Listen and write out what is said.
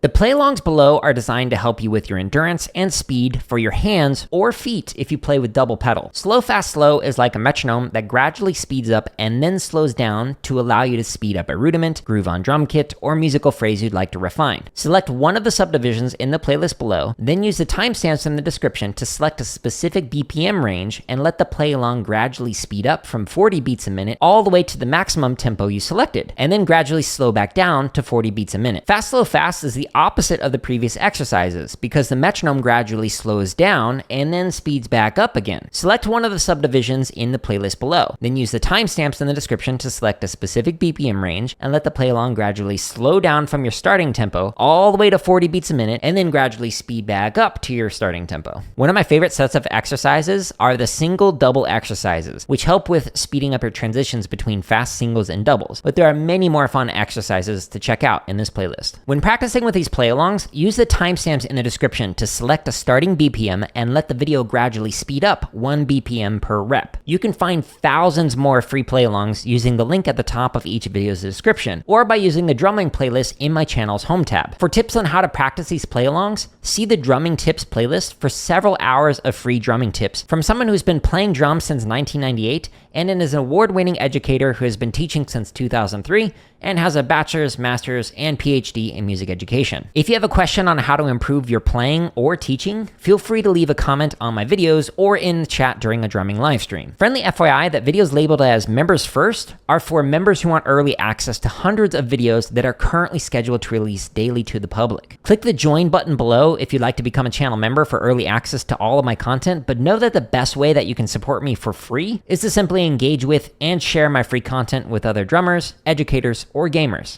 The play-alongs below are designed to help you with your endurance and speed for your hands or feet if you play with double pedal. Slow, fast, slow is like a metronome that gradually speeds up and then slows down to allow you to speed up a rudiment, groove on drum kit, or musical phrase you'd like to refine. Select one of the subdivisions in the playlist below, then use the timestamps in the description to select a specific BPM range and let the play-along gradually speed up from 40 beats a minute all the way to the maximum tempo you selected, and then gradually slow back down to 40 beats a minute. Fast, slow, fast is the opposite of the previous exercises because the metronome gradually slows down and then speeds back up again. Select one of the subdivisions in the playlist below, then use the timestamps in the description to select a specific BPM range and let the play along gradually slow down from your starting tempo all the way to 40 beats a minute and then gradually speed back up to your starting tempo. One of my favorite sets of exercises are the single double exercises, which help with speeding up your transitions between fast singles and doubles, but there are many more fun exercises to check out in this playlist. When practicing with these play-alongs, use the timestamps in the description to select a starting BPM and let the video gradually speed up 1 BPM per rep. You can find thousands more free play-alongs using the link at the top of each video's description, or by using the drumline playlist in my channel's home tab. For tips on how to practice these play-alongs, see the drumming tips playlist for several hours of free drumming tips from someone who's been playing drums since 1998 and is an award-winning educator who has been teaching since 2003 and has a bachelor's, master's, and PhD in music education. If you have a question on how to improve your playing or teaching, feel free to leave a comment on my videos or in the chat during a drumming live stream. Friendly FYI that videos labeled as members first are for members who want early access to hundreds of videos that are currently scheduled to release daily to the public. Click the join button below if you'd like to become a channel member for early access to all of my content, but know that the best way that you can support me for free is to simply engage with and share my free content with other drummers, educators, or gamers.